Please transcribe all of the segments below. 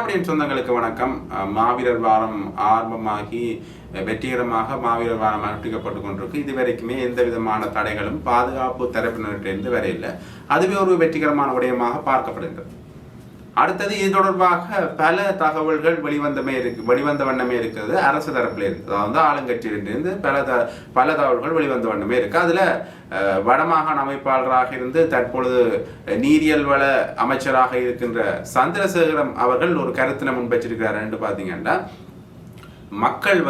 விடியம் சொந்தங்களுக்கு வணக்கம். மாவீரர் வாரம் ஆரம்பமாகி வெற்றிகரமாக மாவீரர் வாரம் அனுஷ்டிக்கப்பட்டு கொண்டிருக்கு. இதுவரைக்குமே எந்த விதமான தடைகளும் பாதுகாப்பு தரப்பினரிலிருந்து வரையில்லை. அதுவே ஒரு வெற்றிகரமான விடயமாக பார்க்கப்படுகின்றது. அடுத்தது இது தொடர்பாக பல தகவல்கள் வெளிவந்த வண்ணமே இருக்கிறது. அரசு தரப்பில் இருந்து, அதாவது ஆளுங்கட்சியிலிருந்து பல தகவல்கள் வெளிவந்த வண்ணமே இருக்கு. அதுல வடமாகாண அமைப்பாளராக இருந்து தற்பொழுது நீரியல் வள அமைச்சராக இருக்கின்ற சந்திரசேகரம் அவர்கள் ஒரு கருத்தினை முன்வச்சிருக்கிறார் என்று பார்த்தீங்கன்னா, மக்கள்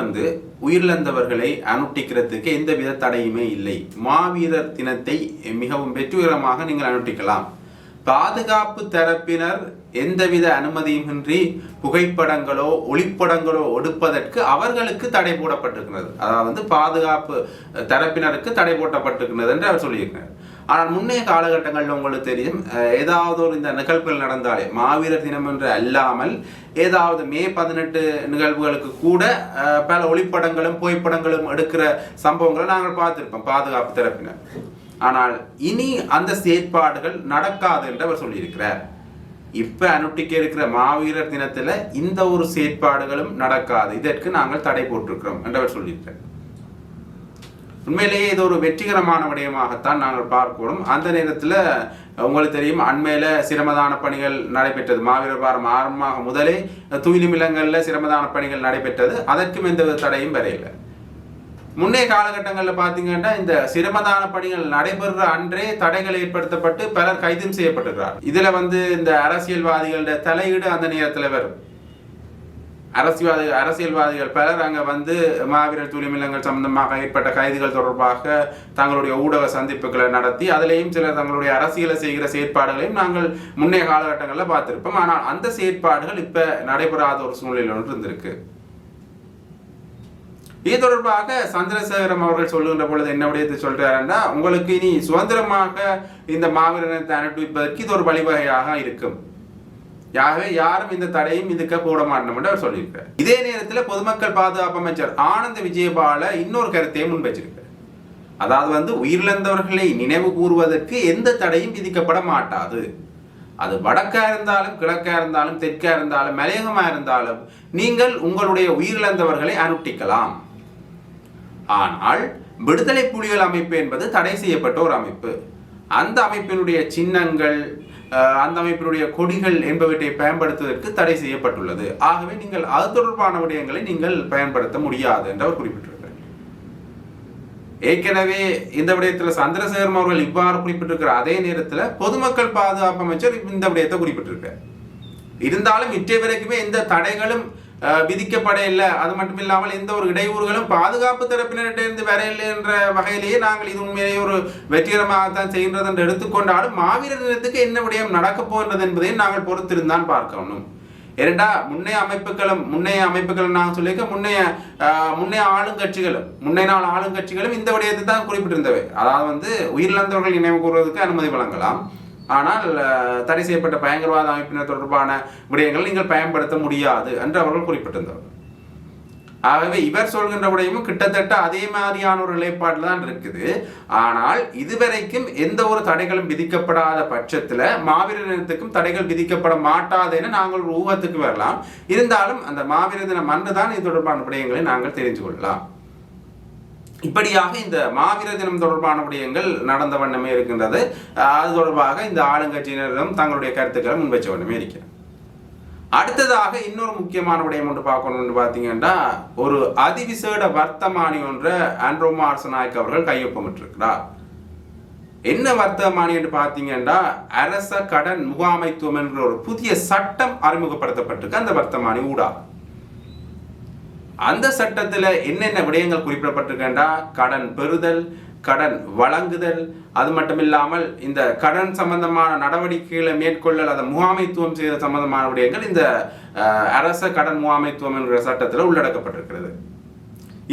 உயிரிழந்தவர்களை அனுஷ்டிக்கிறதுக்கு எந்தவித தடையுமே இல்லை. மாவீரர் தினத்தை மிகவும் வெற்றிகரமாக நீங்கள் அனுஷ்டிக்கலாம். பாதுகாப்பு தரப்பினர் எந்தவித அனுமதியுமின்றி புகைப்படங்களோ ஒளிப்படங்களோ எடுப்பதற்கு அவர்களுக்கு தடை போடப்பட்டிருக்கிறது. அதாவது பாதுகாப்பு தரப்பினருக்கு தடை போடப்பட்டிருக்கிறது என்று அவர் சொல்லியிருக்கிறார். ஆனால் முன்னைய காலகட்டங்களில் உங்களுக்கு தெரியும், ஏதாவது ஒரு இந்த நிகழ்வுகள் நடந்தாலே மாவீரர் தினம் என்று அல்லாமல் ஏதாவது மே 18 நிகழ்வுகளுக்கு கூட பல ஒளிப்படங்களும் புகைப்படங்களும் எடுக்கிற சம்பவங்களை நாங்கள் பார்த்திருப்போம் பாதுகாப்பு தரப்பினர். ஆனால் இனி அந்த செயற்பாடுகள் நடக்காது என்று அவர் சொல்லியிருக்கிறார். இப்ப அனுஷ்டிக்க இருக்கிற மாவீரர் தினத்துல இந்த ஒரு செயற்பாடுகளும் நடக்காது, இதற்கு நாங்கள் தடை போட்டிருக்கிறோம் என்று அவர் சொல்லியிருக்கிறார். உண்மையிலேயே இது ஒரு வெற்றிகரமான விடயமாகத்தான் நாங்கள் பார்க்கிறோம். அந்த நேரத்தில் உங்களுக்கு தெரியும், அண்மையில சிரமதான பணிகள் நடைபெற்றது. மாவீரர் வாரம் ஆரம்பமாக முதலே துயிலுமிலங்கள்ல சிரமதான பணிகள் நடைபெற்றது. அதற்கும் எந்த தடையும் வரையில்லை. முன்னைய காலகட்டங்களில் பார்த்தீங்கன்னா இந்த சிரமதான பணிகள் நடைபெறுற அன்றே தடைகள் ஏற்படுத்தப்பட்டு பலர் கைதும் செய்யப்பட்டிருக்கிறார். இதுல இந்த அரசியல்வாதிகளோட தலையீடு அந்த நேரத்தில் வரும். அரசியல்வாதிகள் பலர் அங்க மாவீரர் துயிலுமிலங்கள் சம்பந்தமாக ஏற்பட்ட கைதுகள் தொடர்பாக தங்களுடைய ஊடக சந்திப்புகளை நடத்தி அதிலேயும் சிலர் தங்களுடைய அரசியலை செய்கிற செயற்பாடுகளையும் நாங்கள் முன்னைய காலகட்டங்களில் பார்த்திருப்போம். ஆனால் அந்த செயற்பாடுகள் இப்ப நடைபெறாத ஒரு சூழ்நிலை ஒன்று இருந்திருக்கு. இது தொடர்பாக சந்திரசேகரம் அவர்கள் சொல்லுகின்ற பொழுது என்ன விடயத்தை சொல்றாருன்னா, உங்களுக்கு இனி சுதந்திரமாக இந்த மாவீரத்தை அனுப்பிப்பதற்கு இது ஒரு வழிவகையாக இருக்கும். யாரும் இந்த தடையும் இதுக்கு போட மாட்டோம் என்று அவர் சொல்லியிருக்கார். இதே நேரத்தில் பொதுமக்கள் பாதுகாப்பு அமைச்சர் ஆனந்த விஜயபால இன்னொரு கருத்தையும் முன்வச்சிருக்கார். அதாவது உயிரிழந்தவர்களை நினைவு கூறுவதற்கு எந்த தடையும் விதிக்கப்பட மாட்டாது. அது வடக்கா இருந்தாலும் கிழக்கா இருந்தாலும் தெற்கா இருந்தாலும் மலையகமா இருந்தாலும் நீங்கள் உங்களுடைய உயிரிழந்தவர்களை அனுஷ்டிக்கலாம். ஆனால் விடுதலை புலிகள் அமைப்பு என்பது தடை செய்யப்பட்ட ஒரு அமைப்பு. அந்த அமைப்பினுடைய சின்னங்கள், அந்த அமைப்பினுடைய கொடிகள் என்பவற்றை பயன்படுத்துவதற்கு தடை செய்யப்பட்டுள்ளது. ஆகவே நீங்கள் அது தொடர்பான விடயங்களை நீங்கள் பயன்படுத்த முடியாது என்று அவர் குறிப்பிட்டிருக்கிறார். ஏற்கனவே இந்த விடயத்தில் சந்திரசேகரம் அவர்கள் இவ்வாறு குறிப்பிட்டிருக்கிற அதே நேரத்தில் பொதுமக்கள் பாதுகாப்பு அமைச்சர் இந்த விடயத்தை குறிப்பிட்டிருக்கார். இருந்தாலும் இற்றை வரைக்குமே எந்த தடைகளும் விதிக்கப்பட இல்லை. அது மட்டும் இல்லாமல் எந்த ஒரு இடையூறுகளும் பாதுகாப்பு தரப்பினரிடமிருந்து வரையில்லை என்ற வகையிலேயே நாங்கள் இது உண்மையிலேயே ஒரு வெற்றிகரமாகத்தான் செய்கின்றது என்று எடுத்துக்கொண்டாலும் மாவீரர் தினத்துக்கு என்ன விடயம் நடக்கப் போகின்றது என்பதையும் நாங்கள் பொறுத்திருந்தான் பார்க்கணும். ஏனென்றா முன்னைய அமைப்புகளும் நாங்கள் சொல்லியிருக்க முன்னைய நாள் ஆளுங்கட்சிகளும் இந்த விடயத்தை தான் குறிப்பிட்டிருந்தவை. அதாவது உயிரிழந்தவர்கள் நினைவு கூறுவதற்கு அனுமதி வழங்கலாம், ஆனால் தடை செய்யப்பட்ட பயங்கரவாத அமைப்பினர் தொடர்பான விடயங்கள் நீங்கள் பயன்படுத்த முடியாது என்று அவர்கள் குறிப்பிட்டிருந்தவர். ஆகவே இவர் சொல்கின்ற விடயமும் கிட்டத்தட்ட அதே மாதிரியான ஒரு நிலைப்பாட்டில் தான் இருக்குது. ஆனால் இதுவரைக்கும் எந்த ஒரு தடைகளும் விதிக்கப்படாத பட்சத்தில் மாவீரர் தினத்துக்கும் தடைகள் விதிக்கப்பட மாட்டாது என நாங்கள் ஒரு ஊகத்துக்கு வரலாம். இருந்தாலும் அந்த மாவீரர் தினம் அன்று தான் இது தொடர்பான விடயங்களை நாங்கள் தெரிந்து கொள்ளலாம். இப்படியாக இந்த மாவீரர் தினம் தொடர்பான விடயங்கள் நடந்த வண்ணமே இருக்கின்றது. அது தொடர்பாக இந்த ஆளுங்கட்சியினரும் தங்களுடைய கருத்துக்களை முன்வச்ச வண்ணமே இருக்கிறது. அடுத்ததாக இன்னொரு முக்கியமான விடயம் ஒன்று பார்க்கணும் என்று பார்த்தீங்கன்னா, ஒரு அதிவிசேட வர்த்தமானி ஒன்றை ஆண்ட்ரோ மார்சநாயக் அவர்கள் கையொப்பமிட்டிருக்கிறார். என்ன வர்த்தமானி என்று பார்த்தீங்கன்னா, அரச கடன் முகாமைத்துவம் என்ற ஒரு புதிய சட்டம் அறிமுகப்படுத்தப்பட்டிருக்கு. அந்த வர்த்தமானி ஊடாக அந்த சட்டத்தில் என்னென்ன விடயங்கள் குறிப்பிடப்பட்டிருக்கின்றா, கடன் பெறுதல், கடன் வழங்குதல், அது மட்டும் இல்லாமல் இந்த கடன் சம்பந்தமான நடவடிக்கைகளை மேற்கொள்ளல், அதை முகாமைத்துவம் செய்த சம்பந்தமான விடயங்கள் இந்த அரச கடன் முகாமைத்துவம் என்ற சட்டத்தில் உள்ளடக்கப்பட்டிருக்கிறது.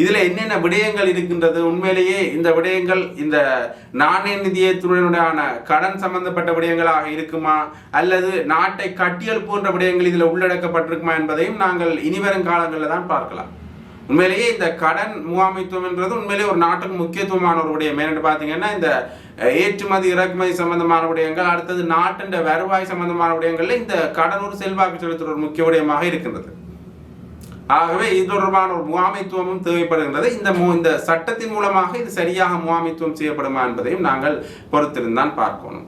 இதுல என்னென்ன விடயங்கள் இருக்கின்றது, உண்மையிலேயே இந்த விடயங்கள் இந்த நாணய நிதியத்துறையினுடைய கடன் சம்பந்தப்பட்ட விடயங்களாக இருக்குமா அல்லது நாட்டை கட்டியல் போன்ற விடயங்கள் இதில் உள்ளடக்கப்பட்டிருக்குமா என்பதையும் நாங்கள் இனிவரும் காலங்களில் தான் பார்க்கலாம். உண்மையிலேயே இந்த கடன் முகாமைத்துவம் என்றது உண்மையிலேயே ஒரு நாட்டுக்கு முக்கியத்துவமான ஒரு விடயம். ஏன்னு பார்த்தீங்கன்னா இந்த ஏற்றுமதி இறக்குமதி சம்பந்தமான விடயங்கள், அடுத்தது நாட்டின் வருவாய் சம்பந்தமான விடயங்கள்ல இந்த கடன் ஒரு செல்வாக்கு செலுத்துகிற ஒரு முக்கிய விடயமாக இருக்கின்றது. ஆகவே இது தொடர்பான ஒரு முகாமைத்துவமும் தேவைப்படுகின்றது. இந்த சட்டத்தின் மூலமாக இது சரியாக முகாமைத்துவம் செய்யப்படுமா என்பதையும் நாங்கள் பொறுத்திருந்தான் பார்க்கணும்.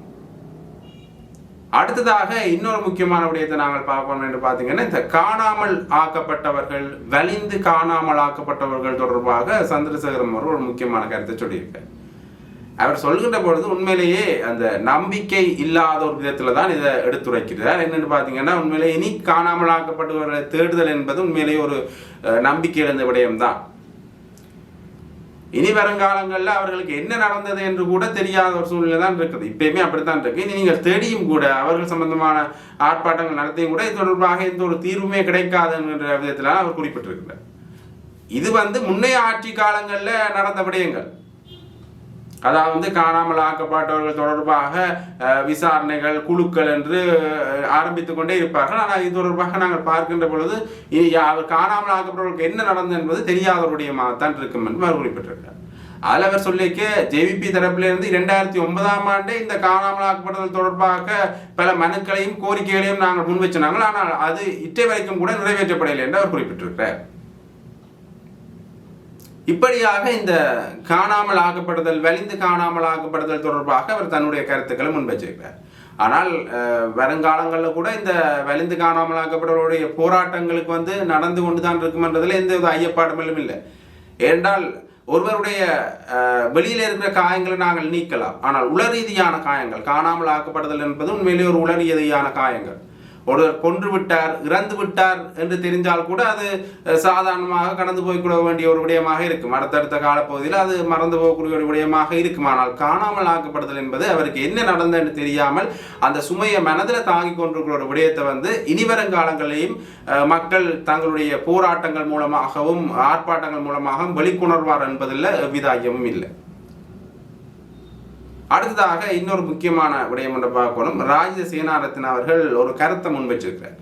அடுத்ததாக இன்னொரு முக்கியமான விடயத்தை நாங்கள் பார்க்கணும் என்று பார்த்தீங்கன்னா, இந்த காணாமல் ஆக்கப்பட்டவர்கள், வலிந்து காணாமல் ஆக்கப்பட்டவர்கள் தொடர்பாக சந்திரசேகரம் அவர்கள் ஒரு முக்கியமான கருத்தை சொல்லியிருக்கார். அவர் சொல்கின்ற பொழுது உண்மையிலேயே அந்த நம்பிக்கை இல்லாத ஒரு விதத்துல தான் இதை எடுத்துரைக்கிறார். என்னன்னு பார்த்தீங்கன்னா, உண்மையிலேயே இனி காணாமல் ஆக்கப்பட்டவர்களை தேடுதல் என்பது உண்மையிலேயே ஒரு நம்பிக்கை இழந்த விடயம்தான். இனி வருங்காலங்களில் அவர்களுக்கு என்ன நடந்தது என்று கூட தெரியாத ஒரு சூழ்நிலை தான் இருக்குது. இப்பயுமே அப்படித்தான் இருக்கு. இனி நீங்கள் தேடியும் கூட அவர்கள் சம்பந்தமான ஆர்ப்பாட்டங்கள் நடத்தியும் கூட இது தொடர்பாக எந்த ஒரு தீர்வுமே கிடைக்காது என்கிற விதத்தில் அவர் குறிப்பிட்டிருக்கிறார். இது முன்னைய ஆட்சி காலங்களில் நடந்த விடயங்கள். அதாவது காணாமல் ஆக்கப்பட்டவர்கள் தொடர்பாக விசாரணைகள் குழுக்கள் என்று ஆரம்பித்துக் கொண்டே இருப்பார்கள். ஆனால் இது தொடர்பாக நாங்கள் பார்க்கின்ற பொழுது அவர் காணாமல் ஆக்கப்பட்டவர்களுக்கு என்ன நடந்தது என்பது தெரியாதவருடையமாகத்தான் இருக்கும் என்று அவர் குறிப்பிட்டிருக்கிறார். அதில் அவர் சொல்லிக்க ஜேவிபி தரப்பிலிருந்து 2009ஆம் ஆண்டே இந்த காணாமல் ஆக்கப்பட்டது தொடர்பாக பல மனுக்களையும் கோரிக்கைகளையும் நாங்கள் முன்வைச்சினாங்கள். ஆனால் அது இட்டை வரைக்கும் கூட நிறைவேற்றப்படவில்லை என்று அவர் குறிப்பிட்டிருக்கிறார். இப்படியாக இந்த காணாமல் ஆக்கப்படுதல், வலிந்து காணாமல் ஆக்கப்படுதல் தொடர்பாக அவர் தன்னுடைய கருத்துக்களை முன்வச்சிருக்கிறார். ஆனால் வருங்காலங்களில் கூட இந்த வலிந்து காணாமல் ஆக்கப்பட்டவருடைய போராட்டங்களுக்கு நடந்து கொண்டு தான் இருக்குமென்றதில் எந்த வித ஐயப்பாடுகளும் இல்லை. ஏனென்றால் ஒருவருடைய வெளியில் இருக்கிற காயங்களை நாங்கள் நீக்கலாம், ஆனால் உள ரீதியான காயங்கள், காணாமல் ஆக்கப்படுதல் என்பது உண்மையிலேயே ஒரு உள ரீதியான காயங்கள். ஒருவர் கொன்று விட்டார், இறந்து விட்டார் என்று தெரிஞ்சால் கூட அது சாதாரணமாக கடந்து போய்க்கூட வேண்டிய ஒரு விடயமாக இருக்கும். அடுத்தடுத்த காலப்பகுதியில் அது மறந்து போகக்கூடிய ஒரு விடயமாக இருக்கும். ஆனால் காணாமல் ஆக்கப்படுதல் என்பது அவருக்கு என்ன நடந்ததுன்னு தெரியாமல் அந்த சுமையை மனதில் தாங்கி கொண்டிருக்கிற ஒரு விடயத்தை இனிவரும் காலங்களையும் மக்கள் தங்களுடைய போராட்டங்கள் மூலமாகவும் ஆர்ப்பாட்டங்கள் மூலமாகவும் வெளிக்கொணர்வார் என்பதில் எவ்வித ஐயமும் இல்லை. அடுத்ததாக இன்னொரு முக்கியமான விடயம் என்று பார்க்கணும். ராஜித சேனாரத்ன அவர்கள் ஒரு கருத்தை முன்வச்சிருக்கிறார்.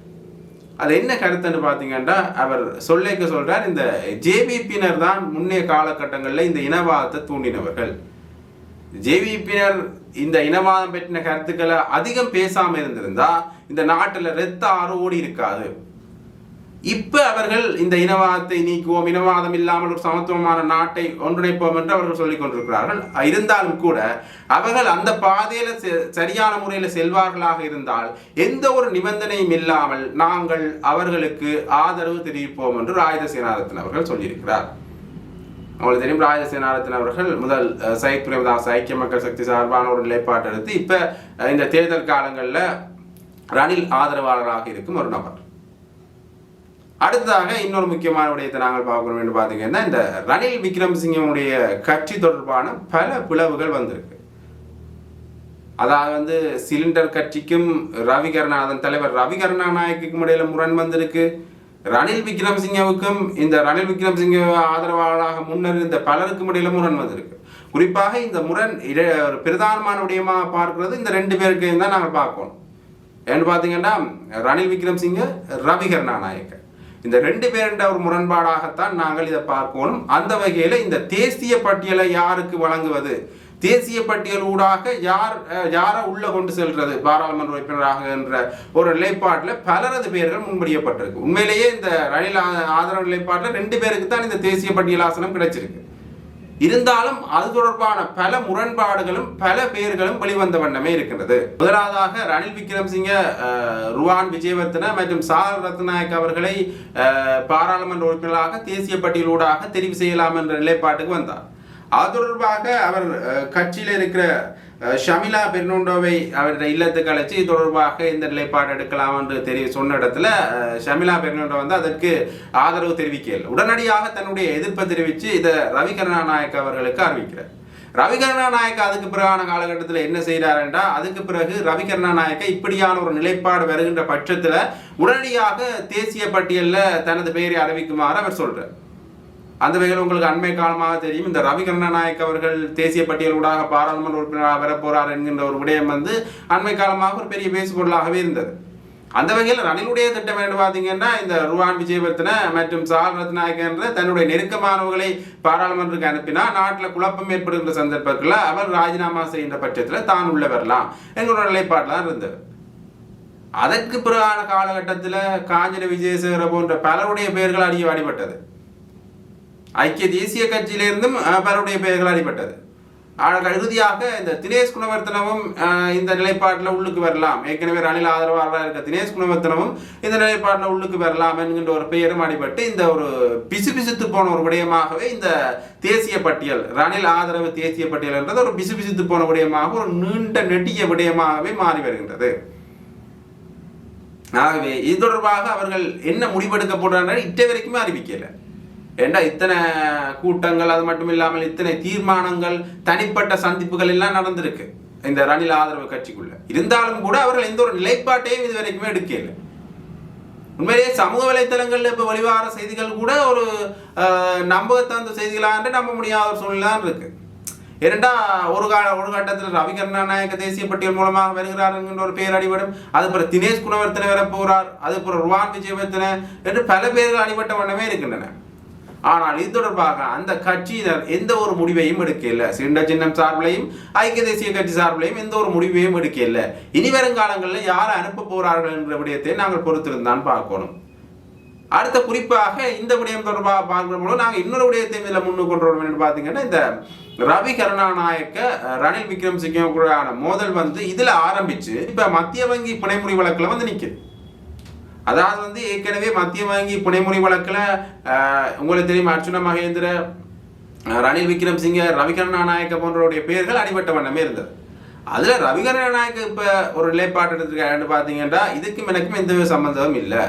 அது என்ன கருத்துன்னு பார்த்தீங்கன்னா, அவர் சொல்றார், இந்த ஜேவிபியினர் தான் முன்னைய காலகட்டங்களில் இந்த இனவாதத்தை தூண்டினவர்கள். ஜேவிபியினர் இந்த இனவாதம் பற்றின கருத்துக்களை அதிகம் பேசாமல் இருந்திருந்தா இந்த நாட்டில் இரத்த ஆறு ஓடி இருக்காது. இப்ப அவர்கள் இந்த இனவாதத்தை நீக்குவோம், இனவாதம் இல்லாமல் ஒரு சமத்துவமான நாட்டை ஒன்றிணைப்போம் என்று அவர்கள் சொல்லிக் கொண்டிருக்கிறார்கள். இருந்தாலும் கூட அவர்கள் அந்த பாதையில சரியான முறையில் செல்வார்களாக இருந்தால் எந்த ஒரு நிபந்தனையும் இல்லாமல் நாங்கள் அவர்களுக்கு ஆதரவு தெரிவிப்போம் என்று ராஜித சேனாரத்ன அவர்கள் சொல்லியிருக்கிறார். அவங்களுக்கு தெரியும், ராஜித சேனாரத்ன அவர்கள் முதல் சையத் பிரேமதாஸ் ஐக்கிய மக்கள் சக்தி சார்பான ஒரு நிலைப்பாட்டை எடுத்து இப்ப இந்த தேர்தல் காலங்களில் ரணில் ஆதரவாளராக இருக்கும் ஒரு நபர். அடுத்ததாக இன்னொரு முக்கியமான விடயத்தை நாங்கள் பார்க்கணும் என்று பார்த்தீங்கன்னா, இந்த ரணில் விக்ரமசிங்கனுடைய கட்சி தொடர்பான பல பிளவுகள் வந்திருக்கு. அதாவது சிலிண்டர் கட்சிக்கும் தலைவர் ரவி கருணாநாயக்கும் இடையில முரண் வந்திருக்கு. ரணில் விக்ரமசிங்கவுக்கும் இந்த ரணில் விக்ரமசிங்க ஆதரவாளராக முன்னர் இந்த பலருக்கும் இடையில முரண் வந்திருக்கு. குறிப்பாக இந்த முரண் பிரதானமான விடயமாக பார்க்கிறது இந்த ரெண்டு பேருக்கு தான் நாங்கள் பார்க்கணும். ஏன்னு பார்த்தீங்கன்னா, ரணில் விக்ரமசிங்க, ரவி கருணாநாயக்க, இந்த ரெண்டு பேருண்ட ஒரு முரண்பாடாகத்தான் நாங்கள் இதை பார்க்கணும். அந்த வகையில் இந்த தேசிய பட்டியலை யாருக்கு வழங்குவது, தேசிய பட்டியல் ஊடாக யாரை உள்ள கொண்டு செல்றது பாராளுமன்ற உறுப்பினராக என்ற ஒரு நிலைப்பாட்டில் பலரது பேர்கள் முன்மொழியப்பட்டிருக்கு. உண்மையிலேயே இந்த ரணில் ஆதரவு நிலைப்பாட்டில் ரெண்டு பேருக்கு தான் இந்த தேசிய பட்டியல் ஆசனம் கிடைச்சிருக்கு. இருந்தாலும் அது தொடர்பான பல முரண்பாடுகளும் பல பெயர்களும் வெளிவந்த வண்ணமே இருக்கின்றது. முதலாவதாக ரணில் விக்ரமசிங்க ருவான் விஜயவர்தன மற்றும் சாகர் ரத்நாயக் அவர்களை பாராளுமன்ற உறுப்பினராக தேசிய பட்டியலூடாக தெரிவு செய்யலாம் என்ற நிலைப்பாட்டுக்கு வந்தார். அது தொடர்பாக அவர் கட்சியில் இருக்கிற ஷமிலா பெர்னாண்டோவை அவருடைய இல்லத்துக்கு அழைச்சி தொடர்பாக இந்த நிலைப்பாடு எடுக்கலாம் என்று சொன்ன இடத்துல ஷமிலா பெர்னாண்டோ அதற்கு ஆதரவு தெரிவிக்கல. உடனடியாக தன்னுடைய எதிர்ப்பை தெரிவித்து இதை ரவி கருணாநாயக்க அவர்களுக்கு அறிவிக்கிறார். ரவி கருணாநாயக்க அதுக்கு பிறகான காலகட்டத்தில் என்ன செய்கிறார் என்றால், அதுக்கு பிறகு ரவி கருணாநாயக்க இப்படியான ஒரு நிலைப்பாடு வருகின்ற பட்சத்தில் உடனடியாக தேசிய பட்டியலில் தனது பெயரை அறிவிக்குமாறு அவர் சொல்றார். அந்த வகையில் உங்களுக்கு அண்மை காலமாக தெரியும், இந்த ரவி கருணாநாயக் அவர்கள் தேசிய பட்டியலூடாக பாராளுமன்ற உறுப்பினராக வரப்போறார் என்கின்ற ஒரு விடயம் அண்மை காலமாக ஒரு பெரிய பேசுபொருளாகவே இருந்தது. அந்த வகையில் ரணிலுடைய திட்டம் என்று பார்த்தீங்கன்னா இந்த ருவான் விஜயவர்தன மற்றும் சால் ரத்நாயக்க என்ற தன்னுடைய நெருக்கமானவர்களை பாராளுமன்றத்துக்கு அனுப்பினா நாட்டில் குழப்பம் ஏற்படுகின்ற சந்தர்ப்பத்தில் அவர் ராஜினாமா செய்கின்ற பட்சத்தில் தான் உள்ள வரலாம் எங்களோட நிலைப்பாடுலாம் இருந்தது. அதற்கு பிறகான காலகட்டத்தில் காஞ்சன விஜயசேகர போன்ற பலருடைய பெயர்கள் அடிபட்டது. ஐக்கிய தேசிய கட்சியிலிருந்தும் பலருடைய பெயர்கள் அடிபட்டது. இறுதியாக இந்த தினேஷ் குணவர்த்தனமும் இந்த நிலைப்பாட்டில் உள்ளுக்கு வரலாம், ஏற்கனவே ரணில் ஆதரவாளராக இருக்க தினேஷ் குணவர்த்தனமும் இந்த நிலைப்பாட்டில் உள்ளுக்கு வரலாம் என்கின்ற ஒரு பெயரும் அடிபட்டு இந்த ஒரு பிசுபிசுத்து போன ஒரு விடயமாகவே இந்த தேசிய பட்டியல், ரணில் ஆதரவு தேசிய பட்டியல் என்றது ஒரு பிசுபிசுத்து போன விடயமாக, ஒரு நீண்ட நெட்டிய விடயமாகவே மாறி வருகின்றது. ஆகவே இது தொடர்பாக அவர்கள் என்ன முடிவெடுக்க போடுறாங்க இட்ட வரைக்குமே அறிவிக்கல. ஏண்டா இத்தனை கூட்டங்கள், அது மட்டும் இல்லாமல் இத்தனை தீர்மானங்கள், தனிப்பட்ட சந்திப்புகள் எல்லாம் நடந்திருக்கு இந்த ரணில் ஆதரவு கட்சிக்குள்ள. இருந்தாலும் கூட அவர்கள் எந்த ஒரு நிலைப்பாட்டையும் இது வரைக்குமே எடுக்கல. உண்மையிலேயே சமூக வலைத்தளங்கள்ல இப்ப வெளிவார செய்திகள் கூட ஒரு நம்பகத்தந்த செய்திகளாக நம்ப முடியாத ஒரு சூழ்நிலை இருக்கு. ஏனென்றா ஒரு கட்டத்தில் ரவி கருணாநாயக்க தேசிய பட்டியல் மூலமாக வருகிறார் என்கின்ற ஒரு பெயர் அடிபடும். அது பிறகு தினேஷ் குணவர்த்தன வர போகிறார், அது பிறகு ருவான் விஜயவர்தன என்று பல பேர்கள் அடிபட்ட வண்ணமே இருக்கின்றன. ஆனால் இது தொடர்பாக அந்த கட்சியினர் எந்த ஒரு முடிவையும் எடுக்கல. சிண்ட சின்னம் சார்பிலையும் ஐக்கிய தேசிய கட்சி சார்பிலையும் எந்த ஒரு முடிவையும் எடுக்கல. இனி வருங்காலங்களில் யாரை அனுப்ப போறார்கள் என்ற விடயத்தை நாங்கள் பொறுத்திருந்தான் பார்க்கணும். அடுத்த குறிப்பாக இந்த விடயம் தொடர்பாக பார்க்கும்போது நாங்கள் இன்னொரு விடயத்தையும் இதில் முன்னு கொண்டு வரோம் என்று பார்த்தீங்கன்னா, இந்த ரவி கருணாநாயக்க ரணில் விக்ரமசிங்க கூடான மோதல் இதுல ஆரம்பிச்சு இப்ப மத்திய வங்கி புனைமுறை வழக்குல நிக்குது. அதாவது ஏற்கனவே மத்திய வங்கி புனைமுறை வழக்குல உங்களுக்கு தெரியும் அர்ச்சுனா மகேந்திர, ரணில் விக்ரமசிங்க, ரவி கருணாநாயக்க போன்றவருடைய பெயர்கள் அடிபட்ட வண்ணமே இருந்தது. அதுல ரவி கருணாநாயக்க இப்ப ஒரு நிலைப்பாடு எடுத்திருக்காருன்னு பாத்தீங்கன்னா, இதுக்கும் எனக்கும் எந்த சம்பந்தமும் இல்லை.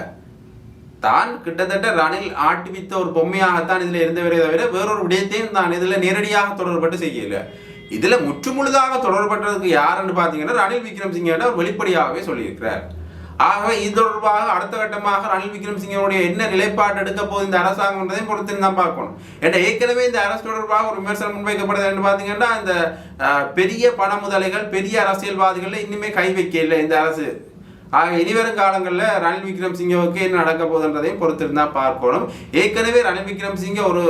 தான் கிட்டத்தட்ட ரணில் ஆட்டுவித்த ஒரு பொம்மையாகத்தான் இதுல இருந்தவரே தவிர வேறொரு விடயத்தையும் தான் இதுல நேரடியாக தொடர்பட்டு செய்யல. இதுல முற்றுமுழுதாக தொடர்பட்டதுக்கு யாருன்னு பாத்தீங்கன்னா ரணில் விக்ரமசிங்க அவர் வெளிப்படையாகவே சொல்லியிருக்கிறார். ஆகவே இது தொடர்பாக அடுத்த கட்டமாக ரணில் விக்ரமசிங்கனுடைய என்ன நிலைப்பாடு எடுக்க போது இந்த அரசாங்கம் என்பதையும் பொறுத்து தான் பார்க்கணும். ஏன்னா ஏற்கனவே இந்த அரசு தொடர்பாக ஒரு விமர்சனம் முன்வைக்கப்படுது என்று பார்த்தீங்கன்னா, இந்த பெரிய பண முதலைகள், பெரிய அரசியல்வாதிகள் இன்னுமே கை வைக்கல இந்த அரசு. ஆக இனிவரும் காலங்களில் ரணில் விக்ரமசிங்கவுக்கு என்ன நடக்க போகுதுன்றதையும் பொறுத்திருந்தா பார்க்கணும். ஏற்கனவே ரணில் விக்ரமசிங்க ஒரு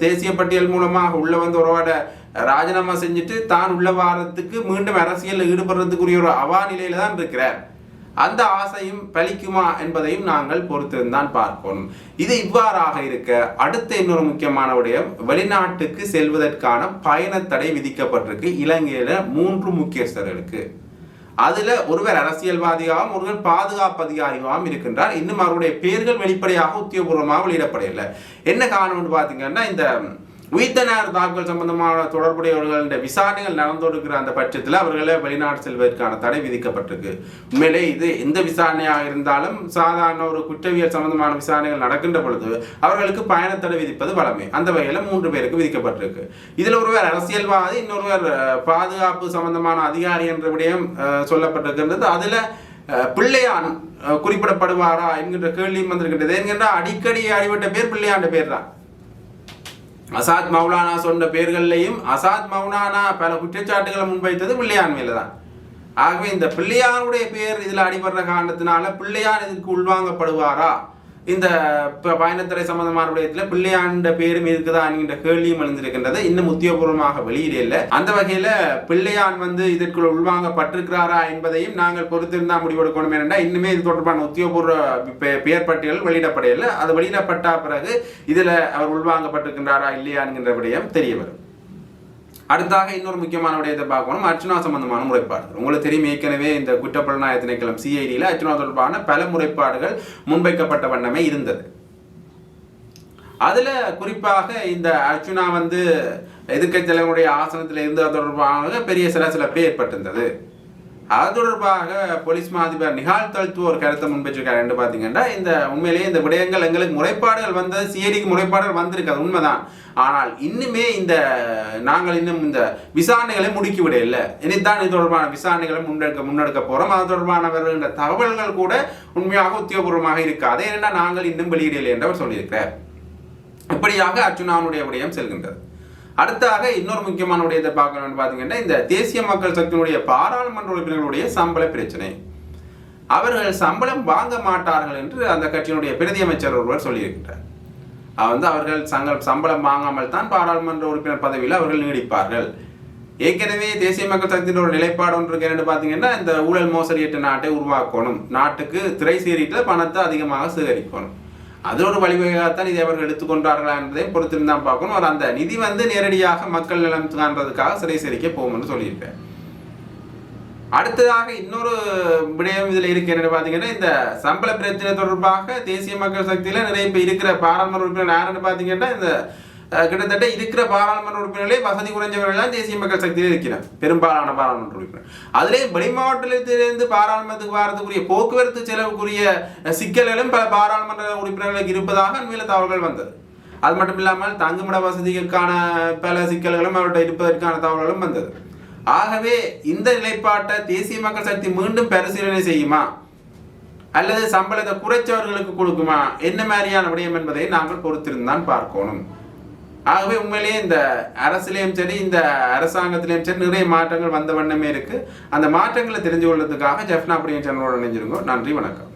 தேசிய பட்டியல் மூலமாக உள்ள ஒருவாட ராஜினாமா செஞ்சுட்டு தான் உள்ள வாரத்துக்கு மீண்டும் அரசியலில் ஈடுபடுறதுக்குரிய ஒரு அவா நிலையில தான் இருக்கிறார். அந்த ஆசையும் பலிக்குமா என்பதையும் நாங்கள் பொறுத்திருந்தான் பார்க்கணும். இது இவ்வாறாக இருக்க அடுத்த இன்னொரு முக்கியமான விடயம், வெளிநாட்டுக்கு செல்வதற்கான பயண தடை விதிக்கப்பட்டிருக்கு இலங்கையில 3 முக்கியஸ்தர்களுக்கு. அதுல ஒருவர் அரசியல்வாதியாகவும் ஒருவர் பாதுகாப்பு அதிகாரியாகவும் இருக்கின்றார். இன்னும் அவருடைய பெயர்கள் வெளிப்படையாக உத்தியோகபூர்வமாக வெளியிடப்படவில்லை. என்ன காரணம்னு பாத்தீங்கன்னா, இந்த உயிர்த்தனார் தாக்குதல் சம்பந்தமான தொடர்புடையவர்கள் விசாரணைகள் நடந்தோடுகிற அந்த பட்சத்தில் அவர்களை வெளிநாடு செல்வதற்கான தடை விதிக்கப்பட்டிருக்கு. உண்மையிலே இது எந்த விசாரணையாக இருந்தாலும் சாதாரண ஒரு குற்றவியல் சம்பந்தமான விசாரணைகள் நடக்கின்ற பொழுது அவர்களுக்கு பயண தடை விதிப்பது வழமை. அந்த வகையில் 3 பேருக்கு விதிக்கப்பட்டிருக்கு. இதுல ஒருவர் அரசியல்வாதி, இன்னொருவர் பாதுகாப்பு சம்பந்தமான அதிகாரி என்ற விடயம் சொல்லப்பட்டிருக்கின்றது. அதுல பிள்ளையான் குறிப்பிடப்படுவாரா என்கின்ற கேள்வியும் வந்திருக்கின்றது. என்கின்ற அடிக்கடி அடிபட்ட பேர் பிள்ளையாண்ட பேர் தான். அசாத் மௌலானா சொன்ன பேர்களையும் அசாத் மௌலானா பல குற்றச்சாட்டுகளை முன்வைத்தது பிள்ளையான் மேலதான். ஆகவே இந்த பிள்ளையானுடைய பேர் இதுல அடிபடுற காரணத்தினால பிள்ளையான் இதுக்கு உள்வாங்கப்படுவாரா, இந்த பயணத்துறை சம்பந்தமான விடயத்துல பிள்ளையாண்ட பேரும் இருக்குதா என்கின்ற கேள்வியும் எழுந்திருக்கின்றது. இன்னும் உத்தியோகபூர்வமாக வெளியிடல. அந்த வகையில பிள்ளையான் இதற்குள் உள்வாங்கப்பட்டிருக்கிறாரா என்பதையும் நாங்கள் பொறுத்திருந்தா முடிவெடுக்கணும். ஏனென்றா இன்னுமே இது தொடர்பான உத்தியோகபூர்வ பெயர் பட்டியல் வெளியிடப்படையில. அது வெளியிடப்பட்ட பிறகு இதுல அவர் உள்வாங்கப்பட்டிருக்கின்றாரா இல்லையா என்கின்ற விடயம் தெரிய வரும். அடுத்தாக இன்னொரு முக்கியமான விடயத்தை பார்க்கணும், அர்ச்சுனா சம்பந்தமான முறைப்பாடுகள். உங்களுக்கு தெரியும், ஏற்கனவே இந்த குற்றப்புலனாய்வு திணைக்களம் CIDல அர்ச்சுனா தொடர்பான பல முறைப்பாடுகள் முன்வைக்கப்பட்ட வண்ணமே இருந்தது. அதுல குறிப்பாக இந்த அர்ச்சுனா எதிர்க்கட்சி தலைவருடைய ஆசனத்தில் இருந்தது தொடர்பாக பெரிய சில ஏற்பட்டிருந்தது. அது தொடர்பாக போலீஸ் மாதிபர் நிகால் தல்து ஒரு கருத்தை முன்வைச்சிருக்காரு. என்று பார்த்தீங்கன்னா, இந்த உண்மையிலேயே இந்த விடயங்கள் எங்களுக்கு முறைப்பாடுகள் வந்தது, CIDக்கு முறைப்பாடுகள் வந்திருக்காது உண்மைதான். ஆனால் இன்னுமே நாங்கள் இன்னும் இந்த விசாரணைகளை முடுக்கி விட இல்லை. இனித்தான் இது தொடர்பான விசாரணைகளை முன்னெடுக்க போறோம். அது தொடர்பான வருகின்ற தகவல்கள் கூட உண்மையாக உத்தியோகபூர்வமாக இருக்காது. ஏனென்றா நாங்கள் இன்னும் வெளியிடலை என்று அவர் சொல்லியிருக்கிறார். இப்படியாக அர்ச்சுனாவுடைய விடயம் செல்கின்றது. அடுத்தாக இன்னொரு முக்கியமான விடயத்தை பார்க்கணும்னு பார்த்தீங்கன்னா, இந்த தேசிய மக்கள் சக்தியினுடைய பாராளுமன்ற உறுப்பினர்களுடைய சம்பள பிரச்சனை. அவர்கள் சம்பளம் வாங்க மாட்டார்கள் என்று அந்த கட்சியினுடைய பிரதி அமைச்சர் ஒருவர் சொல்லியிருக்கிறார். அவர்கள் சம்பளம் வாங்காமல் தான் பாராளுமன்ற உறுப்பினர் பதவியில் அவர்கள் நீடிப்பார்கள். ஏற்கனவே தேசிய மக்கள் சக்தியின் ஒரு நிலைப்பாடு ஒன்று இருக்கு. என்னன்னு பார்த்தீங்கன்னா, இந்த ஊழல் மோசடியற்ற நாட்டை உருவாக்கணும், நாட்டுக்கு திரை சீரிட்டு பணத்தை அதிகமாக சேகரிக்கணும். அது ஒரு வழிவகையாகத்தான் இதை அவர்கள் எடுத்துக்கொண்டார்களா என்பதை பொறுத்திருந்தான் பார்க்கணும். அந்த நிதி நேரடியாக மக்கள் நலம் காண்றதுக்காக சிறை சேரிக்க போகும்னு சொல்லியிருப்பேன். அடுத்ததாக இன்னொரு விடயம் இதில் இருக்கு. என்னன்னு பார்த்தீங்கன்னா, இந்த சம்பள பிரச்சனை தொடர்பாக தேசிய மக்கள் சக்தியில நிறைய பேர் இருக்கிற பாராளுமன்ற உறுப்பினர் யாருன்னு பார்த்தீங்கன்னா, இந்த கிட்டத்தட்ட இருக்கிற பாராளுமன்ற உறுப்பினர்களே வசதி குறைஞ்சவர்கள் தான் தேசிய மக்கள் சக்தியில் இருக்கிறார். பெரும்பாலான பாராளுமன்ற உறுப்பினர் அதிலே வெளி மாவட்டத்திலிருந்து பாராளுமன்றத்துக்கு வரதுக்குரிய போக்குவரத்து செலவுக்குரிய சிக்கல்களும் பல பாராளுமன்ற உறுப்பினர்களுக்கு இருப்பதாக அண்மையில தகவல்கள் வந்தது. அது மட்டும் இல்லாமல் தங்குமிட வசதிகளுக்கான பல சிக்கல்களும் அவர்கிட்ட இருப்பதற்கான தகவல்களும் வந்தது. ஆகவே இந்த நிலைப்பாட்டை தேசிய மக்கள் சக்தி மீண்டும் பரிசீலனை செய்யுமா அல்லது சம்பளத்தை குறைச்சவர்களுக்கு கொடுக்குமா, என்ன மாதிரியான விடயம் என்பதை நாங்கள் பொறுத்திருந்தான் பார்க்கணும். ஆகவே உண்மையிலேயே இந்த அரசிலையும் சரி இந்த அரசாங்கத்திலையும் சரி நிறைய மாற்றங்கள் வந்த வண்ணமே இருக்கு. அந்த மாற்றங்களை தெரிஞ்சு கொள்றதுக்காக ஜெஃப்னா அப்படிங்கிற சேனலோட இணைஞ்சிருங்க. நன்றி, வணக்கம்.